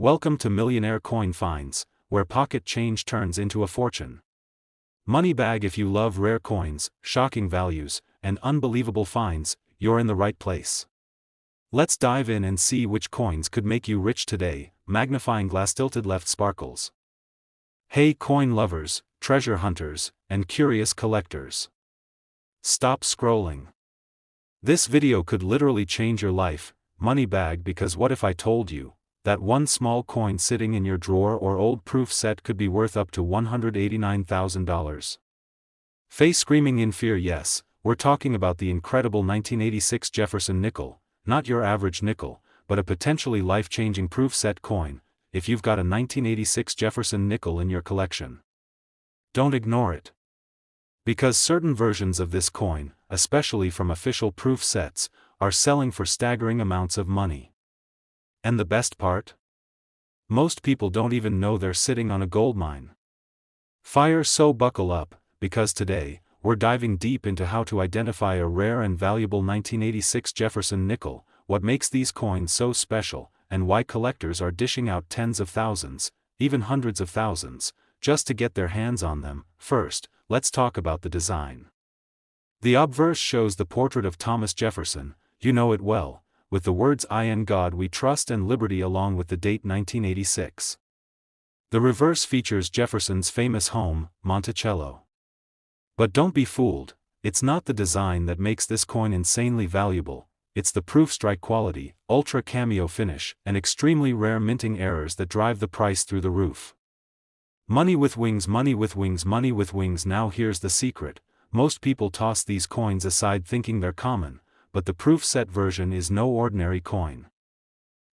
Welcome to Millionaire Coin Finds, where pocket change turns into a fortune. Money bag. If you love rare coins, shocking values, and unbelievable finds, you're in the right place. Let's dive in and see which coins could make you rich today. Magnifying glass. Tilted left sparkles. Hey coin lovers, treasure hunters, and curious collectors. Stop scrolling. This video could literally change your life, money bag, because what if I told you that one small coin sitting in your drawer or old proof set could be worth up to $189,000? Face screaming in fear. Yes, we're talking about the incredible 1986 Jefferson nickel, not your average nickel, but a potentially life-changing proof set coin. If you've got a 1986 Jefferson nickel in your collection, don't ignore it. Because certain versions of this coin, especially from official proof sets, are selling for staggering amounts of money. And the best part? Most people don't even know they're sitting on a gold mine. So buckle up, because today, we're diving deep into how to identify a rare and valuable 1986 Jefferson nickel, what makes these coins so special, and why collectors are dishing out tens of thousands, even hundreds of thousands, just to get their hands on them. First, let's talk about the design. The obverse shows the portrait of Thomas Jefferson, you know it well, with the words "I in God we trust" and "Liberty" along with the date 1986. The reverse features Jefferson's famous home, Monticello. But don't be fooled, it's not the design that makes this coin insanely valuable, it's the proof strike quality, ultra cameo finish, and extremely rare minting errors that drive the price through the roof. Money with wings, money with wings, money with wings. Now here's the secret: most people toss these coins aside thinking they're common, but the proof set version is no ordinary coin.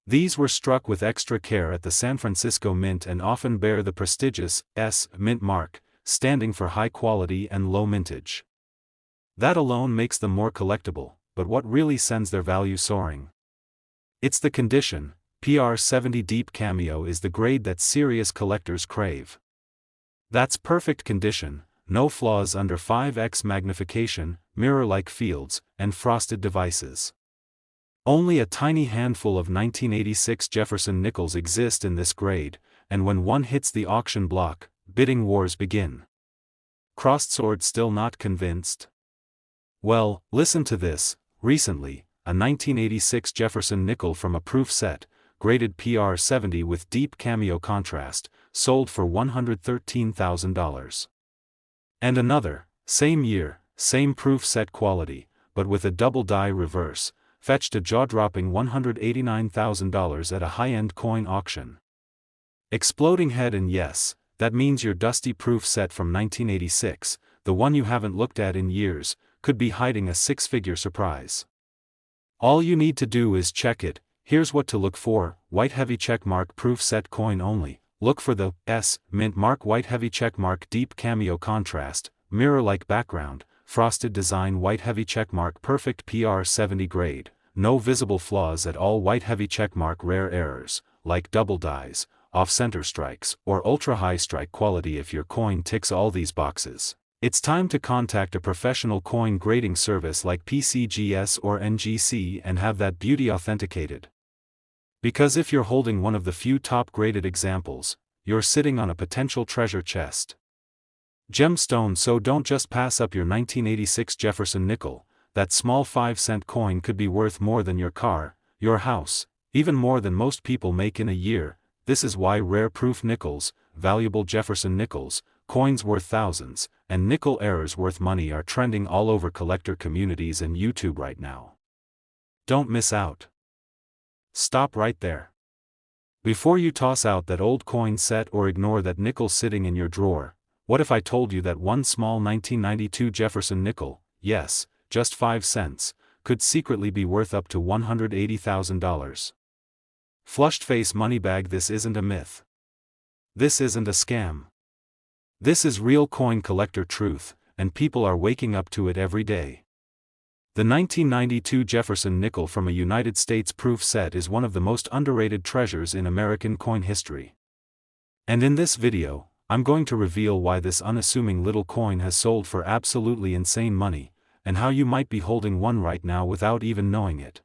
These were struck with extra care at the San Francisco Mint and often bear the prestigious S Mint mark, standing for high quality and low mintage. That alone makes them more collectible, but what really sends their value soaring? It's the condition. PR70 Deep Cameo is the grade that serious collectors crave. That's perfect condition, no flaws, under 5x magnification, mirror-like fields, and frosted devices. Only a tiny handful of 1986 Jefferson nickels exist in this grade, and when one hits the auction block, bidding wars begin. Crossed swords. Still not convinced? Well, listen to this. Recently, a 1986 Jefferson nickel from a proof set, graded PR70 with deep cameo contrast, sold for $113,000. And another, same year, same proof set quality, but with a double die reverse, fetched a jaw-dropping $189,000 at a high-end coin auction. Exploding head. And yes, that means your dusty proof set from 1986, the one you haven't looked at in years, could be hiding a six-figure surprise. All you need to do is check it. Here's what to look for: white heavy checkmark, proof set coin only. Look for the S Mint mark, white heavy checkmark, deep cameo contrast, mirror-like background, frosted design, white heavy checkmark, perfect PR70 grade, no visible flaws at all, white heavy checkmark, rare errors, like double dies, off-center strikes, or ultra-high strike quality. If your coin ticks all these boxes, it's time to contact a professional coin grading service like PCGS or NGC and have that beauty authenticated. Because if you're holding one of the few top-graded examples, you're sitting on a potential treasure chest. Gemstone. So don't just pass up your 1986 Jefferson nickel. That small 5-cent coin could be worth more than your car, your house, even more than most people make in a year. This is why rare proof nickels, valuable Jefferson nickels, coins worth thousands, and nickel errors worth money are trending all over collector communities and YouTube right now. Don't miss out. Stop right there. Before you toss out that old coin set or ignore that nickel sitting in your drawer, what if I told you that one small 1992 Jefferson nickel, yes, just 5 cents, could secretly be worth up to $180,000? Flushed face. Money bag. This isn't a myth. This isn't a scam. This is real coin collector truth, and people are waking up to it every day. The 1992 Jefferson nickel from a United States proof set is one of the most underrated treasures in American coin history. And in this video, I'm going to reveal why this unassuming little coin has sold for absolutely insane money, and how you might be holding one right now without even knowing it.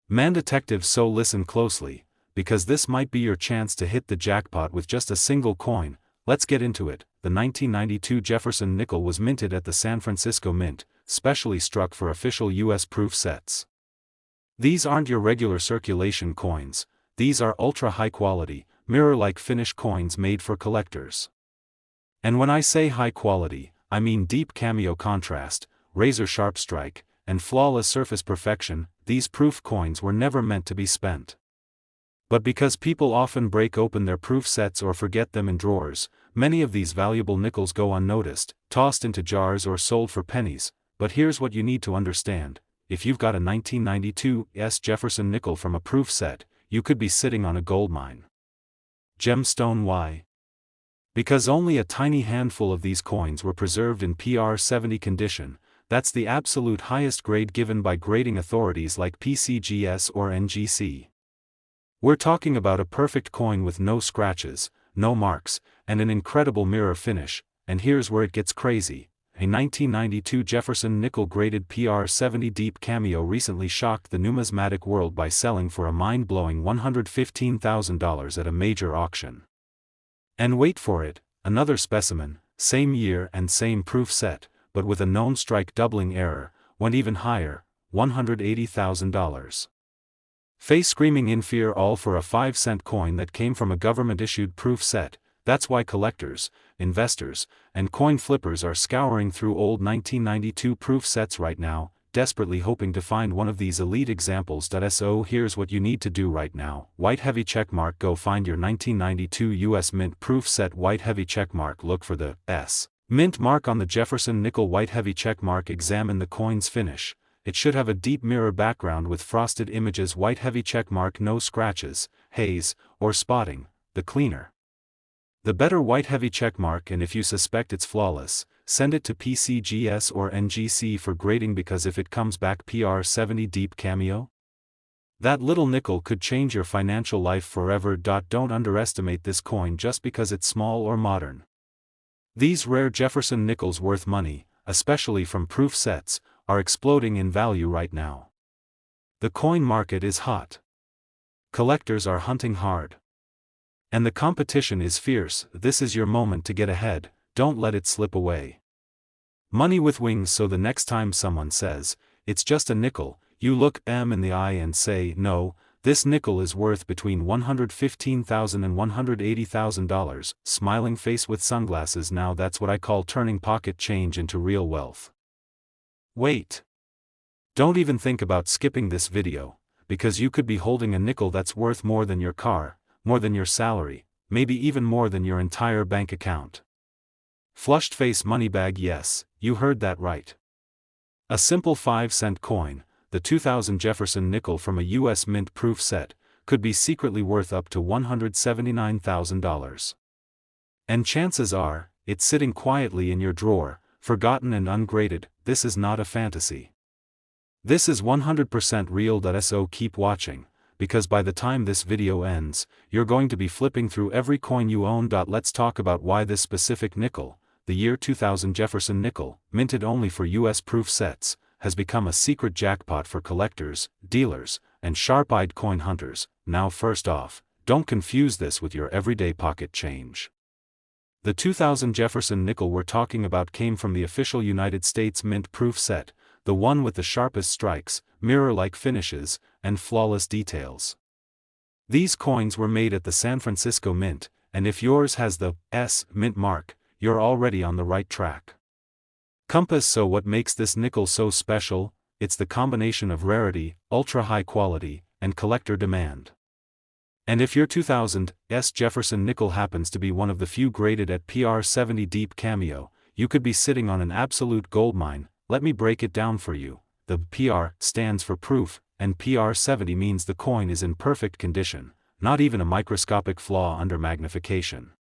Man detectives. So listen closely, because this might be your chance to hit the jackpot with just a single coin. Let's get into it. The 1992 Jefferson nickel was minted at the San Francisco Mint, specially struck for official U.S. proof sets. These aren't your regular circulation coins, these are ultra-high quality, mirror-like finish coins made for collectors. And when I say high quality, I mean deep cameo contrast, razor-sharp strike, and flawless surface perfection. These proof coins were never meant to be spent. But because people often break open their proof sets or forget them in drawers, many of these valuable nickels go unnoticed, tossed into jars or sold for pennies. But here's what you need to understand: if you've got a 1992 Jefferson nickel from a proof set, you could be sitting on a goldmine. Gemstone. Why? Because only a tiny handful of these coins were preserved in PR 70 condition. That's the absolute highest grade given by grading authorities like PCGS or NGC. We're talking about a perfect coin with no scratches, no marks, and an incredible mirror finish. And here's where it gets crazy. A 1992 Jefferson nickel graded PR 70 deep cameo recently shocked the numismatic world by selling for a mind-blowing $115,000 at a major auction. And wait for it, another specimen, same year and same proof set, but with a known strike doubling error, went even higher, $180,000. Face-screaming in fear, all for a 5-cent coin that came from a government-issued proof set. That's why collectors, investors, and coin flippers are scouring through old 1992 proof sets right now, desperately hoping to find one of these elite examples. So here's what you need to do right now. White heavy checkmark. Go find your 1992 US Mint proof set white heavy checkmark. Look for the S Mint mark on the Jefferson nickel white heavy checkmark. Examine the coin's finish. It should have a deep mirror background with frosted images. White heavy checkmark. No scratches, haze, or spotting. The cleaner, the better white heavy checkmark. And if you suspect it's flawless, send it to PCGS or NGC for grading, because if it comes back PR 70 deep cameo, that little nickel could change your financial life forever. Don't underestimate this coin just because it's small or modern. These rare Jefferson nickels, worth money, especially from proof sets, are exploding in value right now. The coin market is hot. Collectors are hunting hard. And the competition is fierce. This is your moment to get ahead. Don't let it slip away. Money with wings. So the next time someone says, it's just a nickel, you look them in the eye and say, no, this nickel is worth between $115,000 and $180,000. Smiling face with sunglasses. Now that's what I call turning pocket change into real wealth. Wait. Don't even think about skipping this video, because you could be holding a nickel that's worth more than your car, more than your salary, maybe even more than your entire bank account. Flushed face money bag. Yes, you heard that right. A simple 5-cent coin, the 2000 Jefferson nickel from a US Mint proof set, could be secretly worth up to $179,000. And chances are, it's sitting quietly in your drawer, forgotten and ungraded. This is not a fantasy. This is 100% real. So keep watching, because by the time this video ends, you're going to be flipping through every coin you own. Let's talk about why this specific nickel, the year 2000 Jefferson nickel, minted only for US proof sets, has become a secret jackpot for collectors, dealers, and sharp-eyed coin hunters. Now first off, don't confuse this with your everyday pocket change. The 2000 Jefferson nickel we're talking about came from the official United States Mint proof set, the one with the sharpest strikes, mirror-like finishes, and flawless details. These coins were made at the San Francisco Mint, and if yours has the S Mint mark, you're already on the right track. Compass. So what makes this nickel so special? It's the combination of rarity, ultra-high quality, and collector demand. And if your 2000 Jefferson nickel happens to be one of the few graded at PR 70 deep cameo, you could be sitting on an absolute goldmine. Let me break it down for you. The PR stands for proof, and PR 70 means the coin is in perfect condition, not even a microscopic flaw under magnification.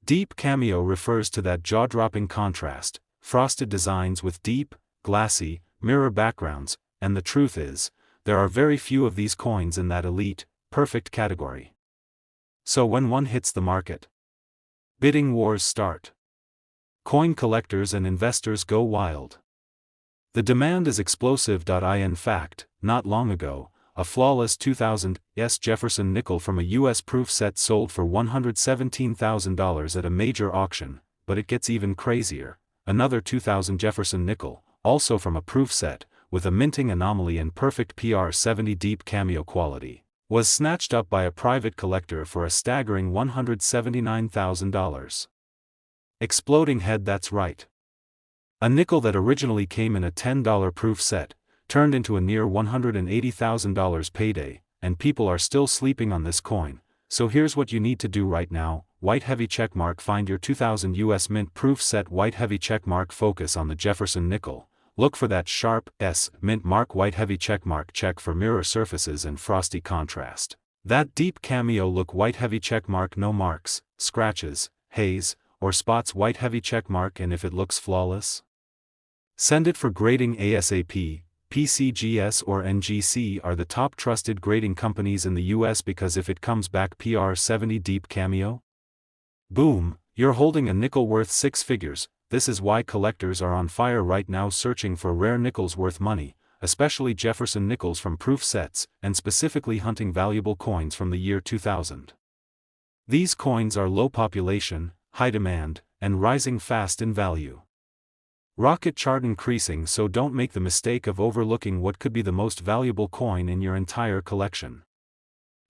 Deep cameo refers to that jaw-dropping contrast, frosted designs with deep, glassy, mirror backgrounds, and the truth is, there are very few of these coins in that elite, perfect category. So when one hits the market, bidding wars start. Coin collectors and investors go wild. The demand is explosive. In fact, not long ago, a flawless 2000s Jefferson nickel from a U.S. proof set sold for $117,000 at a major auction, but it gets even crazier. Another 2000 Jefferson nickel, also from a proof set, with a minting anomaly and perfect PR70 deep cameo quality, was snatched up by a private collector for a staggering $179,000. Exploding head, that's right. A nickel that originally came in a $10 proof set, turned into a near $180,000 payday, and people are still sleeping on this coin. So here's what you need to do right now: white heavy checkmark. Find your 2000 US mint proof set white heavy checkmark. Focus on the Jefferson nickel. Look for that sharp S mint mark white heavy checkmark. Check for mirror surfaces and frosty contrast. That deep cameo look white heavy checkmark. No marks, scratches, haze, or spots white heavy checkmark. And if it looks flawless, send it for grading ASAP. PCGS or NGC are the top trusted grading companies in the US, because if it comes back PR70 deep cameo, boom, you're holding a nickel worth six figures. This is why collectors are on fire right now searching for rare nickels worth money, especially Jefferson nickels from proof sets, and specifically hunting valuable coins from the year 2000. These coins are low population, high demand, and rising fast in value. Rocket chart increasing, so don't make the mistake of overlooking what could be the most valuable coin in your entire collection.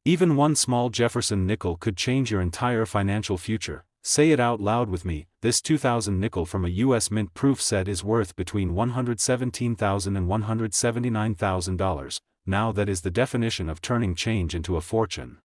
Even one small Jefferson nickel could change your entire financial future. Say it out loud with me: this 2000 nickel from a US mint proof set is worth between $117,000 and $179,000. Now that is the definition of turning change into a fortune.